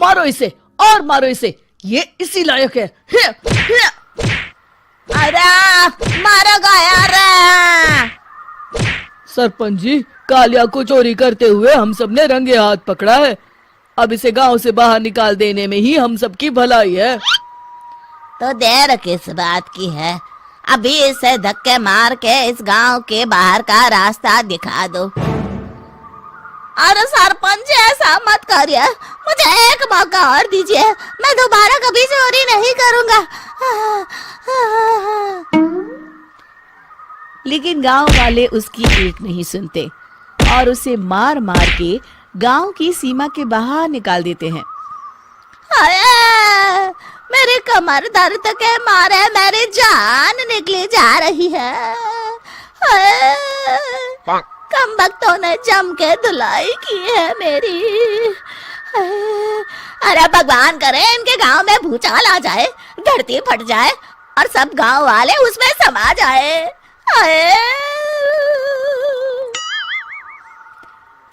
मारो इसे और मारो इसे, ये इसी लायक है। अरे मारो गया रे। सरपंच जी, कालिया को चोरी करते हुए हम सब ने रंगे हाथ पकड़ा है। अब इसे गांव से बाहर निकाल देने में ही हम सबकी भलाई है। तो देर किस बात की है, अभी इसे धक्के मार के इस गांव के बाहर का रास्ता दिखा दो। अरे सरपंच ऐसा मत करिए, मुझे एक मौका और दीजिए, मैं दोबारा कभी चोरी नहीं करूंगा। लेकिन गांव वाले उसकी एक नहीं सुनते और उसे मार मार के गांव की सीमा के बाहर निकाल देते हैं। मेरी कमर दर्द के मारे मेरी जान निकली जा रही है। कमबख्तों ने जम के धुलाई की है मेरी। अरे भगवान करे इनके गांव में भूचाल आ जाए, धरती फट जाए और सब गांव वाले उसमें समा जाए।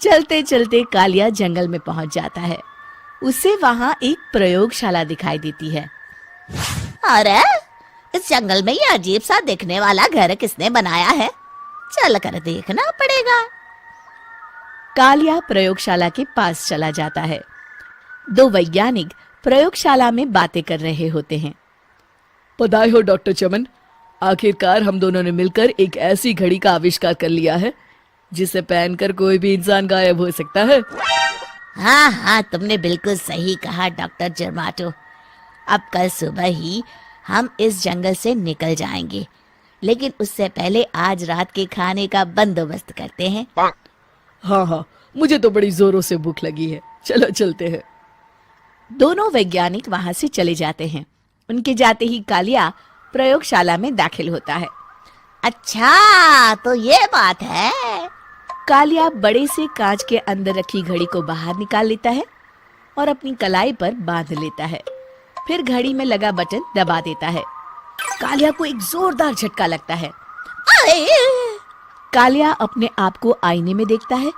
चलते चलते कालिया जंगल में पहुंच जाता है। उसे वहां एक प्रयोगशाला दिखाई देती है। अरे इस जंगल में ये अजीब सा दिखने वाला घर किसने बनाया है, चल कर देखना पड़ेगा। कालिया प्रयोगशाला के पास चला जाता है। दो वैज्ञानिक प्रयोगशाला में बातें कर रहे होते हैं। बधाई हो डॉक्टर चमन, आखिरकार हम दोनों ने मिलकर एक ऐसी घड़ी का आविष्कार कर लिया है जिसे पहनकर कोई भी इंसान गायब हो सकता है। हाँ हाँ, तुमने बिल्कुल सही कहा डॉक्टर जर्माटो। अब कल सुबह ही हम इस जंगल से निकल जाएंगे, लेकिन उससे पहले आज रात के खाने का बंदोबस्त करते हैं। हाँ हाँ, मुझे तो बड़ी जोरों से भूख लगी है, चलो चलते हैं। दोनों वैज्ञानिक वहां से चले जाते हैं। उनके जाते ही कालिया प्रयोगशाला में दाखिल होता है। अच्छा तो ये बात है। कालिया बड़े से कांच के अंदर रखी घड़ी को बाहर निकाल लेता है और अपनी कलाई पर बांध लेता है। फिर घड़ी में लगा बटन दबा देता है। कालिया को एक जोरदार झटका लगता है। कालिया अपने आप को आईने में देखता है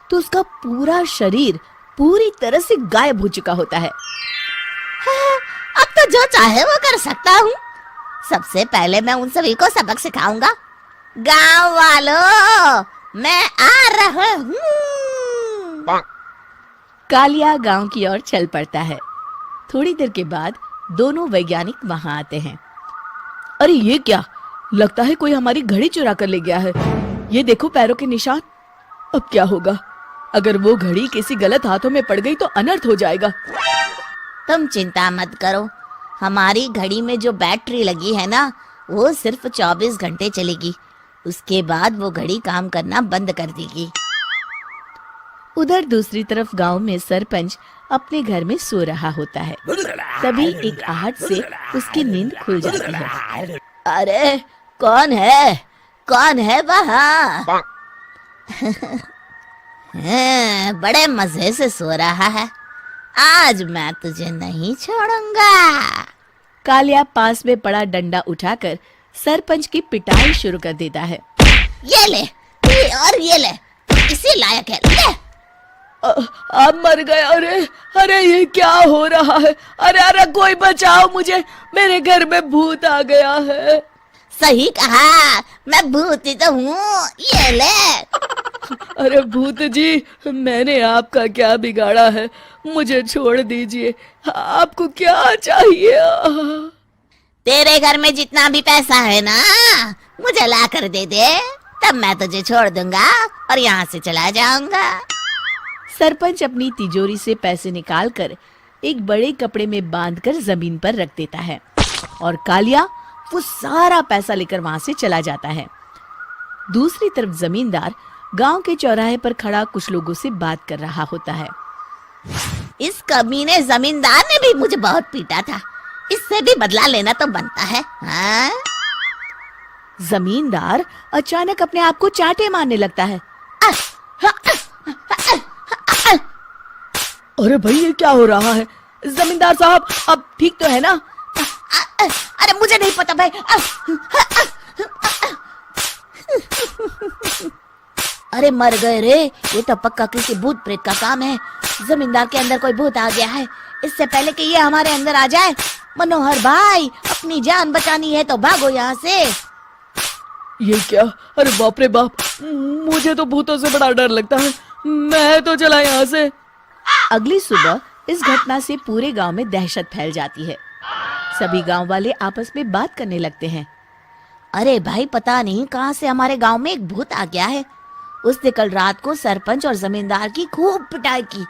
तो उसका पूरा शरीर पूरी तरह से गायब हो चुका होता है। अब तो जो चाहे वो कर सकता हूँ। सबसे पहले मैं उन सभी को सबक सिखाऊंगा। गांव वालों, मैं आ रहा हूँ। कालिया गांव की ओर चल पड़ता है। थोड़ी देर के बाद दोनों वैज्ञानिक वहां आते हैं। अरे ये क्या, लगता है कोई हमारी घड़ी चुरा कर ले गया है। ये देखो पैरों के निशान। अब क्या होगा, अगर वो घड़ी किसी गलत हाथों में पड़ गई तो अनर्थ हो जाएगा। तुम चिंता मत करो, हमारी घड़ी में जो बैटरी लगी है ना, वो सिर्फ 24 घंटे चलेगी। उसके बाद वो घड़ी काम करना बंद कर देगी। उधर दूसरी तरफ गांव में सरपंच अपने घर में सो रहा होता है। तभी एक आहट से उसकी नींद खुल जाती है। अरे कौन है वहाँ? बड़े मजे से सो रहा है, आज मैं तुझे नहीं छोड़ूंगा। कालिया पास में पड़ा डंडा उठाकर सरपंच की पिटाई शुरू कर देता है। ये ले, ये ले, इसी लायक है, ले। अब मर गया। अरे ये क्या हो रहा है? अरे कोई बचाओ मुझे, मेरे घर में भूत आ गया है। सही कहा, मैं भूत ही तो हूँ, ये ले। अरे भूत जी, मैंने आपका क्या बिगाड़ा है, मुझे छोड़ दीजिए। आपको क्या चाहिए? तेरे घर में जितना भी पैसा है ना, मुझे ला कर दे दे, तब मैं तुझे छोड़ दूंगा और यहाँ से चला जाऊंगा। सरपंच अपनी तिजोरी से पैसे निकालकर एक बड़े कपड़े में बांधकर जमीन पर रख देता है और कालिया वो सारा पैसा लेकर वहां से चला जाता है। दूसरी तरफ जमींदार गांव के चौराहे पर खड़ा कुछ लोगों से बात कर रहा होता है। इस कमीने जमींदार ने भी मुझे बहुत पीटा था, इससे भी बदला लेना तो बनता है। हाँ? जमींदार अचानक अपने आप को चांटे मारने लगता है। अरे भाई ये क्या हो रहा है? जमींदार साहब अब ठीक तो है ना? अरे मुझे नहीं पता भाई। अरे मर गए रे, ये तो पक्का किसी भूत प्रेत का काम है। जमींदार के अंदर कोई भूत आ गया है, इससे पहले कि ये हमारे अंदर आ जाए। मनोहर भाई, अपनी जान बचानी है तो भागो यहाँ से। ये क्या? अरे बाप रे बाप, मुझे तो भूतों से बड़ा डर लगता है। मैं तो चला यहाँ से। अगली सुबह इस घटना से पूरे गांव में दहशत फैल जाती है। सभी गांव वाले आपस में बात करने लगते हैं। अरे भाई, पता नहीं कहाँ से हमारे गांव में एक भूत आ गया है। उसने कल रात को सरपंच और जमींदार की खूब पिटाई की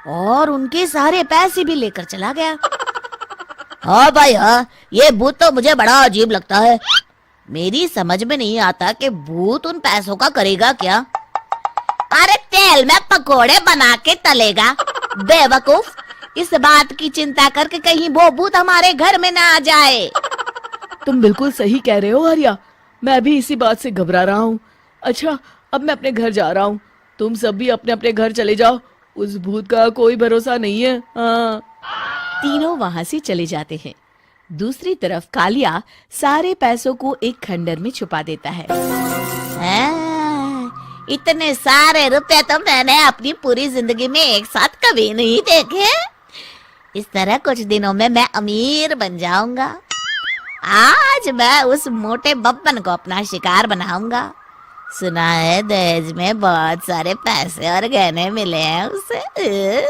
और उनके सारे पैसे भी लेकर चला गया। हाँ भाई हाँ, ये भूत तो मुझे बड़ा अजीब लगता है। मेरी समझ में नहीं आता कि भूत उन पैसों का करेगा क्या। अरे तेल में पकोड़े बना के तलेगा, बेवकूफ। इस बात की चिंता करके कहीं वो भूत हमारे घर में ना आ जाए। तुम बिल्कुल सही कह रहे हो आर्या, मैं भी इसी बात से घबरा रहा हूँ। अच्छा, अब मैं अपने घर जा रहा हूँ। तुम सब भी अपने अपने घर चले जाओ, उस भूत का कोई भरोसा नहीं है। हाँ। तीनों वहां से चले जाते हैं। दूसरी तरफ कालिया सारे पैसों को एक खंडर में छुपा देता है। इतने सारे रुपए तो मैंने अपनी पूरी जिंदगी में एक साथ कभी नहीं देखे। इस तरह कुछ दिनों में मैं अमीर बन जाऊंगा। आज मैं उस मोटे बब्बन को अपना शिकार बनाऊंगा। सुना है दहेज में बहुत सारे पैसे और गहने मिले हैं उसे।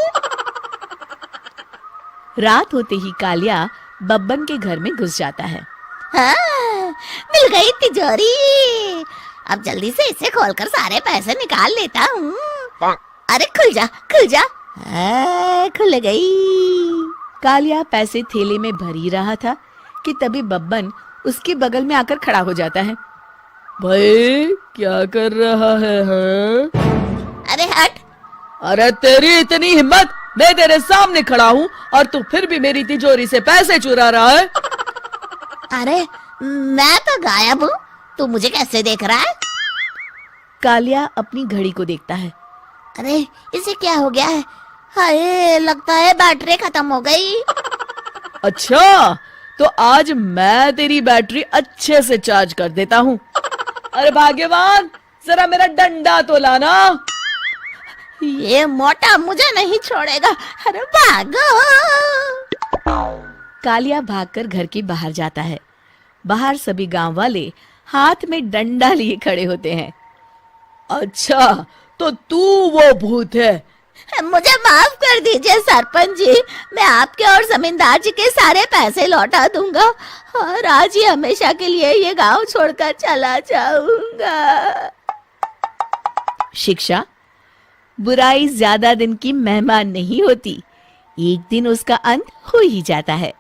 रात होते ही कालिया बब्बन के घर में घुस जाता है। हाँ, मिल गई तिजोरी। अब जल्दी से इसे खोलकर सारे पैसे निकाल लेता हूँ। अरे खुल जा, खुल जा। खुल गई। कालिया पैसे थैले में भर ही रहा था कि तभी बब्बन उसके बगल में आकर खड़ा हो जाता है। भाई क्या कर रहा है? हाँ? अरे हट। अरे तेरी इतनी हिम्मत, मैं तेरे सामने खड़ा हूँ और तू फिर भी मेरी तिजोरी से पैसे चुरा रहा है। अरे मैं तो गायब हूँ, तू मुझे कैसे देख रहा है? कालिया अपनी घड़ी को देखता है। अरे इसे क्या हो गया है? हाय, लगता है बैटरी खत्म हो गई। अच्छा, तो आज मैं तेरी बैटरी अच्छे से चार्ज कर देता हूँ। अरे भाग्यवान, जरा मेरा डंडा तो लाना। ये मोटा मुझे नहीं छोड़ेगा। अरे भागो। कालिया भागकर घर के बाहर जाता है। बाहर सभी गांव वाले हाथ में डंडा लिए खड़े होते हैं। अच्छा, तो तू वो भूत है? मुझे माफ कर दीजिए सरपंच जी, मैं आपके और जमींदार जी के सारे पैसे लौटा दूंगा और आज ही हमेशा के लिए ये गांव छोड़कर चला जाऊंगा। शिक्षा: बुराई ज्यादा दिन की मेहमान नहीं होती, एक दिन उसका अंत हो ही जाता है।